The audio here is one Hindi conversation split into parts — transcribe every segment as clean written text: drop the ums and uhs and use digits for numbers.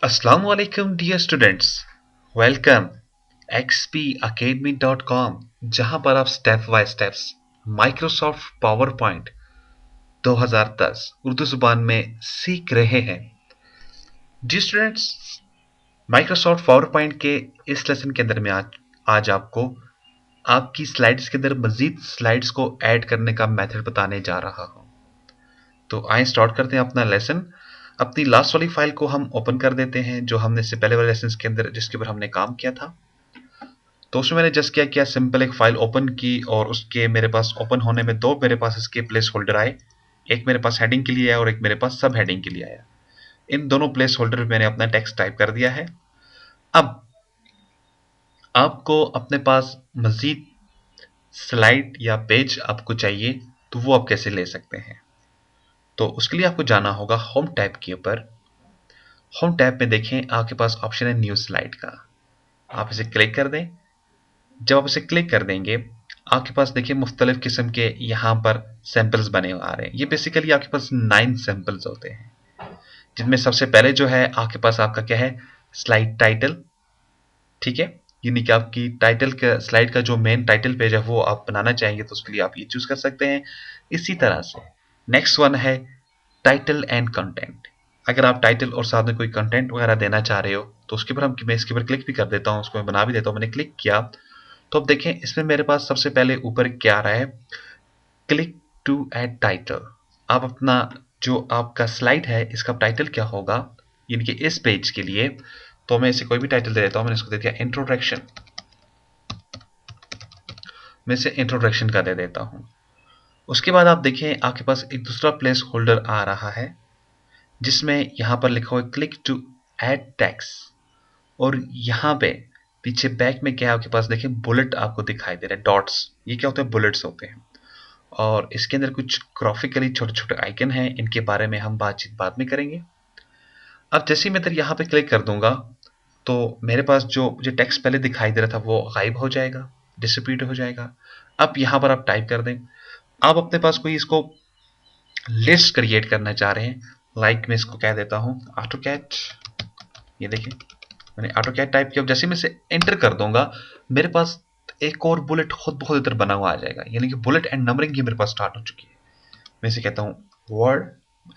Assalamualaikum dear students. Welcome xpacademy.com जहां पर आप step by steps Microsoft power point 2010 Urdu जुबान में सीख रहे हैं। जी स्टूडेंट्स, माइक्रोसॉफ्ट पावर पॉइंट के इस लेसन के अंदर में आज आपको आपकी स्लाइड्स के अंदर मजीद स्लाइड्स को ऐड करने का मेथड बताने जा रहा हूं। तो आइए स्टार्ट करते हैं अपना लेसन। अपनी लास्ट वाली फाइल को हम ओपन कर देते हैं जो हमने इससे पहले वाले लेसन के अंदर जिसके ऊपर हमने काम किया था। तो उसमें मैंने जस्ट क्या किया, सिंपल एक फाइल ओपन की और उसके मेरे पास ओपन होने में दो मेरे पास इसके प्लेस होल्डर आए। एक मेरे पास हेडिंग के लिए आया और एक मेरे पास सब हेडिंग के लिए आया। इन दोनों प्लेस होल्डर में मैंने अपना टेक्स्ट टाइप कर दिया है। अब आपको अपने पास मजीद स्लाइड या पेज आपको चाहिए तो वो आप कैसे ले सकते हैं। तो उसके लिए आपको जाना होगा होम टैब के ऊपर। होम टैब में देखें आपके पास ऑप्शन है न्यू स्लाइड का। आप इसे क्लिक कर दें। जब आप इसे क्लिक कर देंगे आपके पास देखिए मुख्तलिफ किस्म के यहाँ पर सैंपल्स बने आ रहे हैं। ये बेसिकली आपके पास 9 सैंपल्स होते हैं, जिनमें सबसे पहले जो है आपके पास आपका क्या है, स्लाइड टाइटल। ठीक है, यानी कि आपकी टाइटल का स्लाइड का जो मेन टाइटल पेज है वो आप बनाना चाहेंगे तो उसके लिए आप ये चूज कर सकते हैं। इसी तरह से नेक्स्ट वन है टाइटल एंड कंटेंट। अगर आप टाइटल और साथ में कोई कंटेंट वगैरह देना चाह रहे हो तो उसके ऊपर मैं इसके ऊपर क्लिक भी कर देता हूँ, उसको मैं बना भी देता हूँ। मैंने क्लिक किया तो अब देखें इसमें मेरे पास सबसे पहले ऊपर क्या आ रहा है, क्लिक टू ऐड टाइटल। आप अपना जो आपका स्लाइड है इसका टाइटल क्या होगा, यानी कि इस पेज के लिए तो मैं इसे कोई भी टाइटल दे देता हूँ। मैंने इसको दे दिया इंट्रोडक्शन। मैं इसे इंट्रोडक्शन का दे देता हूँ। उसके बाद आप देखें आपके पास एक दूसरा प्लेस होल्डर आ रहा है जिसमें यहां पर लिखा हुआ है क्लिक टू ऐड टेक्स्ट। और यहाँ पे पीछे बैक में क्या है आपके पास देखिए बुलेट आपको दिखाई दे रहा है, डॉट्स। ये क्या होते हैं, बुलेट्स होते हैं। और इसके अंदर कुछ ग्राफिकली छोटे छोटे आइकन हैं, इनके बारे में हम बातचीत बाद में करेंगे। अब जैसे ही मैं इधर यहाँ पे क्लिक कर दूंगा तो मेरे पास जो मुझे टेक्स्ट पहले दिखाई दे रहा था वो गायब हो जाएगा, डिसअपीयर हो जाएगा। अब यहाँ पर आप टाइप कर दें। आप अपने पास कोई इसको लिस्ट क्रिएट करना चाह रहे हैं, लाइक मैं इसको कह देता हूँ ऑटोकैड। ये देखिए मैंने ऑटोकैड टाइप किया। जैसे मैं इसे एंटर कर दूंगा मेरे पास एक और बुलेट खुद ब खुद इधर बना हुआ आ जाएगा, यानी कि बुलेट एंड नंबरिंग की मेरे पास स्टार्ट हो चुकी है। मैं इसे कहता हूँ word,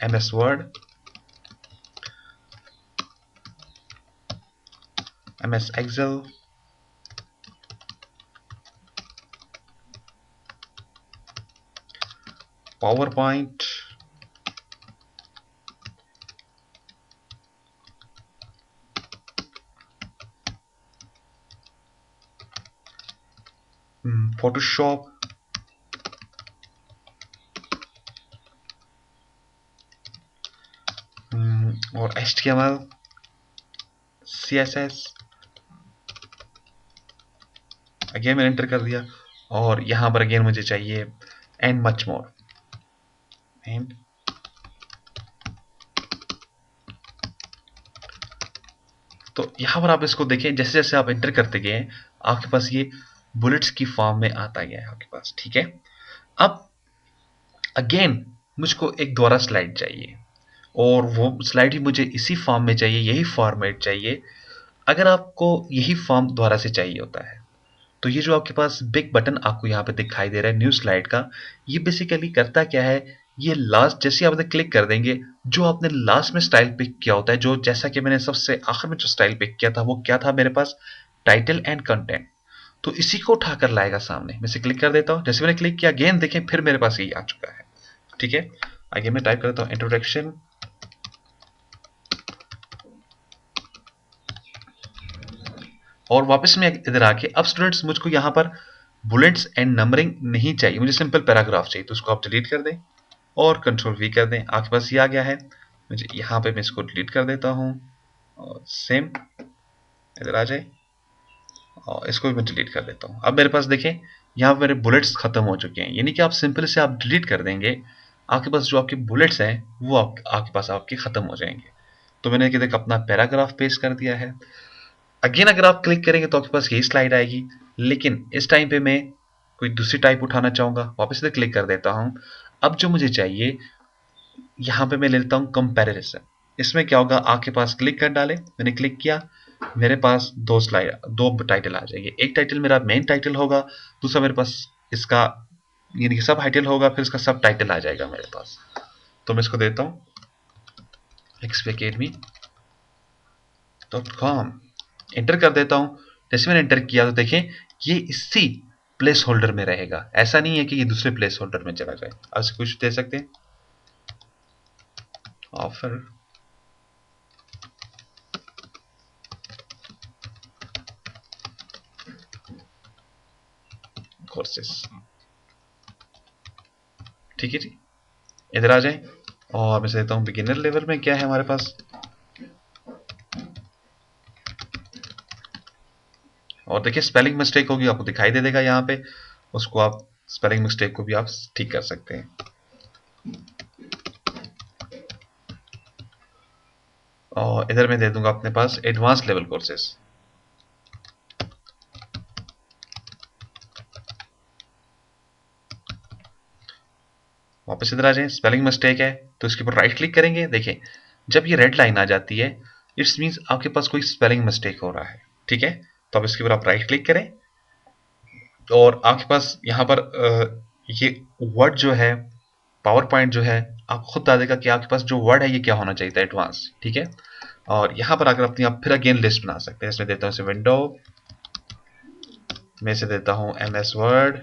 MS word, MS Excel, PowerPoint, Photoshop, और एचटीएमएल, सीएसएस। अगेन मैंने एंटर कर दिया और यहां पर अगेन मुझे चाहिए एंड मच मोर। एंड तो यहां पर आप इसको देखें, जैसे जैसे आप एंटर करते गए आपके पास ये बुलेट्स की फॉर्म में आता गया है आपके पास। ठीक है, अब अगेन मुझको एक दोबारा स्लाइड चाहिए और वो स्लाइड ही मुझे इसी फॉर्म में चाहिए, यही फॉर्मेट चाहिए। अगर आपको यही फॉर्म दोबारा से चाहिए होता है तो ये जो आपके पास बिग बटन आपको यहाँ पे दिखाई दे रहा है न्यू स्लाइड का, ये बेसिकली करता क्या है, ये लास्ट जैसे आप क्लिक कर देंगे जो आपने लास्ट में स्टाइल पिक किया होता है, जो जैसा कि मैंने सबसे आखिर में जो स्टाइल पिक किया था वो क्या था मेरे पास, टाइटल एंड कंटेंट। तो इसी को उठाकर लाएगा सामने। मैं इसे क्लिक कर देता हूँ। जैसे मैंने क्लिक किया अगेन देखें फिर मेरे पास यही आ चुका है। ठीक है, आगे मैं टाइप करता हूँ इंट्रोडक्शन, और वापस में इधर आके अब स्टूडेंट्स मुझको यहाँ पर बुलेट्स एंड नंबरिंग नहीं चाहिए, मुझे सिंपल पैराग्राफ चाहिए। तो उसको आप डिलीट कर दें और कंट्रोल वी कर दें। आपके पास ये आ गया है। मुझे यहाँ पे मैं इसको डिलीट कर देता हूँ और सेम इधर आ जाए और इसको भी मैं डिलीट कर देता हूँ। अब मेरे पास देखें यहाँ पर मेरे बुलेट्स खत्म हो चुके हैं, यानी कि आप सिंपल से आप डिलीट कर देंगे आपके पास जो आपके बुलेट्स हैं वो आपके पास आपके खत्म हो जाएंगे। तो मैंने देख अपना पैराग्राफ पेस्ट कर दिया है। अगेन अगर आप क्लिक करेंगे तो आपके पास यही स्लाइड आएगी, लेकिन इस टाइम पे मैं कोई दूसरी टाइप उठाना चाहूंगा। वापस से क्लिक कर देता हूं। अब जो मुझे चाहिए यहां पे मैं ले लेता हूं कंपैरिजन। इसमें क्या होगा, आपके पास क्लिक कर डाले, मैंने क्लिक किया, मेरे पास दो टाइटल आ जाएंगे। एक टाइटल मेरा मेन टाइटल होगा, दूसरा मेरे पास इसका यानी कि सब टाइटल होगा, फिर इसका सब टाइटल आ जाएगा मेरे पास। तो मैं इसको देता हूँ xpacademy.com, एंटर कर देता हूँ। जैसे मैंने एंटर किया तो देखें ये इसी प्लेस होल्डर में रहेगा, ऐसा नहीं है कि ये दूसरे प्लेस होल्डर में चला जाए। अब कुछ दे सकते हैं, ऑफर कोर्सेस, ठीक है जी। इधर आ जाए और मैं देता हूँ बिगिनर लेवल में क्या है हमारे पास, और देखिए स्पेलिंग मिस्टेक होगी आपको दिखाई दे देगा यहाँ पे, उसको आप स्पेलिंग मिस्टेक को भी आप ठीक कर सकते हैं। और इधर मैं दे दूंगा अपने पास एडवांस लेवल कोर्सेस। वापस इधर आ जाए, स्पेलिंग मिस्टेक है तो इसके ऊपर राइट क्लिक करेंगे। देखिए जब ये रेड लाइन आ जाती है इट्स मीन्स आपके पास कोई स्पेलिंग मिस्टेक हो रहा है, ठीक है। तो अब इसके ऊपर आप राइट क्लिक करें और आपके पास यहाँ पर ये वर्ड जो है, पावर पॉइंट जो है, आपको खुद बता देगा कि आपके पास जो वर्ड है ये क्या होना चाहिए था, एडवांस, ठीक है। और यहाँ पर आकर अपनी आप फिर अगेन लिस्ट बना सकते हैं। इसमें देता हूँ इसे विंडो, मैं इसे देता हूँ MS वर्ड,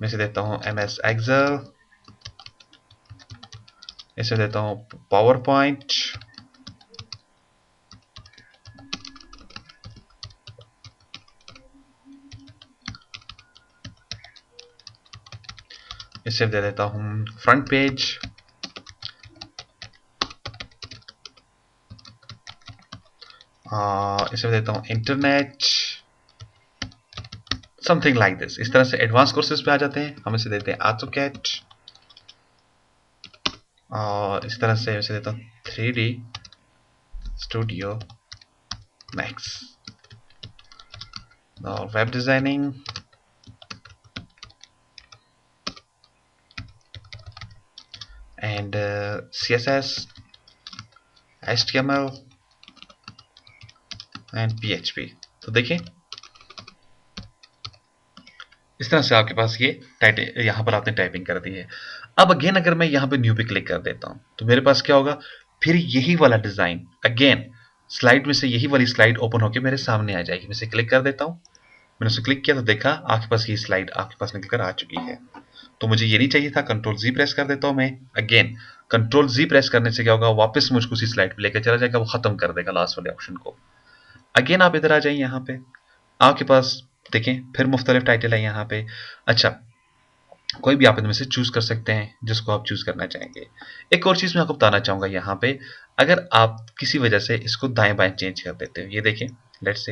मैं इसे देता हूँ MS एक्सेल, इसे देता हूँ पावर पॉइंट, इसे दे देता हूँ फ्रंट पेज, इसे देता हूँ इंटरनेट, समथिंग लाइक दिस। इस तरह से एडवांस कोर्सेज पे आ जाते हैं। हम इसे देते हैं AutoCAD, और इस तरह से इसे देता हूँ 3D Studio Max, और web designing, and CSS, HTML and PHP। तो देखिए इस तरह से आपके पास ये यहाँ पर आपने टाइपिंग कर दी है। अब अगेन अगर मैं यहाँ पे न्यू पे क्लिक कर देता हूँ तो मेरे पास क्या होगा, फिर यही वाला डिजाइन अगेन स्लाइड में से यही वाली स्लाइड ओपन होकर मेरे सामने आ जाएगी। मैं इसे क्लिक कर देता हूँ, मैंने उसे क्लिक किया तो देखा आपके पास ये स्लाइड आपके पास निकल कर आ चुकी है। तो मुझे ये नहीं चाहिए था, कंट्रोल जी प्रेस कर देता हूँ मैं। अगेन कंट्रोल जी प्रेस करने से क्या होगा, वापस मुझको उसी स्लाइड पे लेकर चला जाएगा, वो खत्म कर देगा लास्ट वाले ऑप्शन को। अगेन आप इधर आ जाइए, यहाँ पे आपके पास देखें फिर मुख्तलिफ टाइटल है यहाँ पे। अच्छा, कोई भी आप इनमें से चूज कर सकते हैं जिसको आप चूज करना चाहेंगे। एक और चीज मैं आपको बताना चाहूंगा यहाँ पे, अगर आप किसी वजह से इसको दाएं बाएं चेंज कर देते हो, ये देखें लेट्स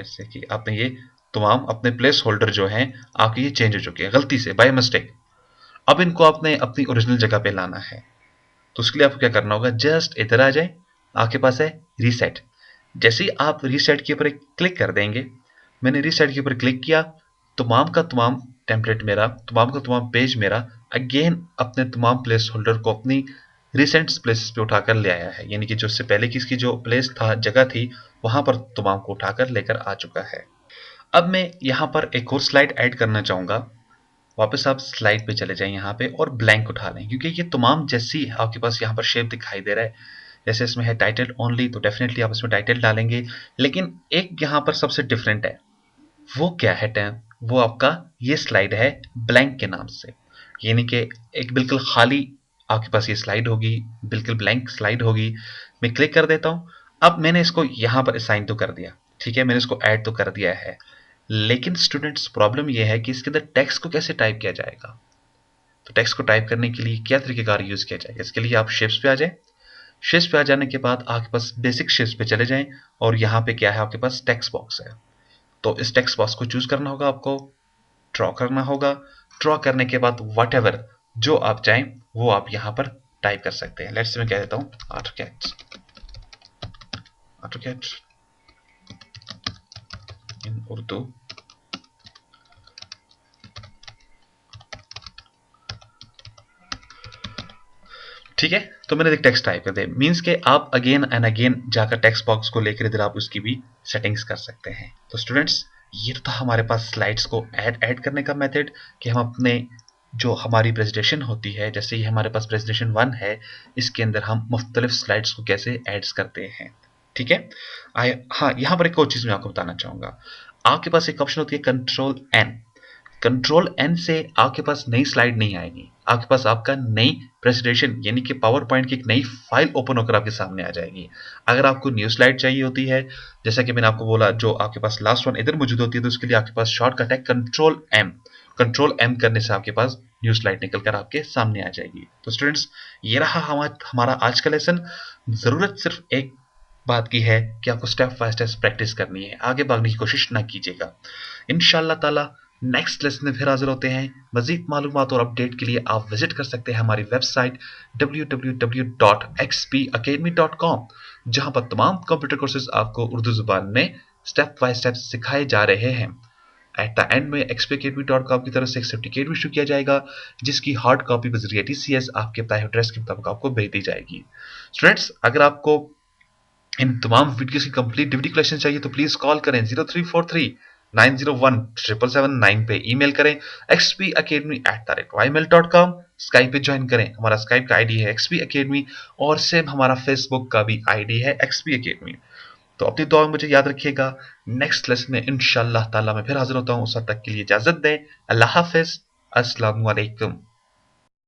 से कि आपने ये तमाम अपने प्लेस होल्डर जो हैं आपके ये चेंज हो चुके हैं गलती से बाय मिस्टेक। अब इनको आपने अपनी ओरिजिनल जगह पे लाना है, तो उसके लिए आपको क्या करना होगा, जस्ट इधर आ जाए, आपके पास है रीसेट। जैसे ही आप रीसेट के ऊपर क्लिक कर देंगे, मैंने रीसेट के ऊपर क्लिक किया, तमाम का तमाम टेम्पलेट मेरा, तमाम का तमाम पेज मेरा अगेन अपने तमाम प्लेस होल्डर को अपनी रिसेंट प्लेसेस पे उठाकर ले आया है। यानी कि जो उससे पहले की इसकी जो प्लेस था, जगह थी, वहां पर तमाम को उठाकर लेकर आ चुका है। अब मैं यहाँ पर एक और स्लाइड ऐड करना चाहूंगा। वापस आप स्लाइड पे चले जाएं यहाँ पे और ब्लैंक उठा लें, क्योंकि ये तमाम जैसी आपके पास यहाँ पर शेप दिखाई दे रहा है। जैसे इसमें है टाइटल ओनली, तो डेफिनेटली आप इसमें टाइटल डालेंगे। लेकिन एक यहाँ पर सबसे डिफरेंट है, वो क्या है टैम, वो आपका ये स्लाइड है ब्लैंक के नाम से। यानी कि एक बिल्कुल खाली आपके पास ये स्लाइड होगी, बिल्कुल ब्लैंक स्लाइड होगी। मैं क्लिक कर देता हूँ। अब मैंने इसको यहाँ पर असाइन तो कर दिया, ठीक है, मैंने इसको ऐड तो कर दिया है, लेकिन स्टूडेंट्स प्रॉब्लम यह है कि इसके अंदर टेक्स्ट को कैसे टाइप किया जाएगा। तो टेक्स्ट को टाइप करने के लिए क्या तरीकेकार यूज किया जाएगा, इसके लिए आप शेप्स पे आ जाए। शेप्स पे आ जाने के बाद आपके पास बेसिक शेप्स पे चले जाएं, और यहाँ पे क्या है आपके पास टेक्स्ट बॉक्स है। तो इस टेक्स्ट बॉक्स को चूज करना होगा, आपको ड्रॉ करना होगा। ड्रॉ करने के बाद वट जो आप चाहें वो आप यहाँ पर टाइप कर सकते हैं। लेट्स मैं कह देता हूँ AutoCAD इन उर्दू। ठीक है, तो मैंने एक टेक्स्ट टाइप कर दिया, मीन्स के आप अगेन एंड अगेन जाकर टेक्स्ट बॉक्स को लेकर इधर आप उसकी भी सेटिंग्स कर सकते हैं। तो स्टूडेंट्स, ये तो था हमारे पास स्लाइड्स को ऐड करने का मेथड, कि हम अपने जो हमारी प्रेजेंटेशन होती है, जैसे ये हमारे पास प्रेजेंटेशन 1 है, इसके अंदर हम मुख्तलिफ स्लाइड्स को कैसे ऐड करते हैं। ठीक है, हाँ, यहाँ पर एक और चीज़ मैं आपको बताना चाहूँगा। आपके पास एक ऑप्शन होती है कंट्रोल एन। कंट्रोल एन से आपके पास नई स्लाइड नहीं आएगी, आपके पास आपका नई प्रेजेंटेशन यानी कि पावर पॉइंट की एक नई फाइल ओपन होकर आपके सामने आ जाएगी। अगर आपको न्यू स्लाइड चाहिए होती है, जैसा कि मैंने आपको बोला, जो आपके पास लास्ट वन इधर मौजूद होती है, तो उसके लिए आपके पास शॉर्टकट है कंट्रोल एम। कंट्रोल एम करने से आपके पास न्यू स्लाइड निकल कर आपके सामने आ जाएगी। तो स्टूडेंट्स, ये रहा हमारा आज का लेसन। जरूरत सिर्फ एक बात की है कि आपको स्टेप बाय स्टेप प्रैक्टिस करनी है, आगे भागने की कोशिश ना कीजिएगा। इंशाल्लाह ताला नेक्स्ट लेसन में फिर हाजिर होते हैं। मजीद मालूमात और अपडेट के लिए आप विजिट कर सकते हैं हमारी वेबसाइट www.xpacademy.com, जहां पर तमाम कंप्यूटर कोर्सेज आपको उर्दू जुबान में स्टेप बाय स्टेप सिखाए जा रहे हैं। एट द एंड में xpacademy.com की तरफ से एक सर्टिफिकेट भी इशू किया जाएगा, जिसकी हार्ड कॉपी बजरिया TCS आपके प्राइवेट एड्रेस के मुताबिक आपको भेज दी जाएगी। स्टूडेंट्स, अगर आपको इन तमाम वीडियोस की कंप्लीट डीवीडी कलेक्शन चाहिए तो प्लीज कॉल करें 0343 901 777 9 पे, ईमेल करें xpacademy@ymail.com, स्काइप पे ज्वाइन करें, हमारा स्काइप का आईडी है XP Academy, और सेम हमारा फेसबुक का भी आईडी है XP Academy। तो अपनी दुआ में मुझे याद रखिएगा। नेक्स्ट लेसन में इंशाल्लाह ताला मैं फिर हाजिर होता हूँ, उस वक्त तक के लिए इजाजत दें। अल्लाह हाफिज, अस्सलाम वालेकुम।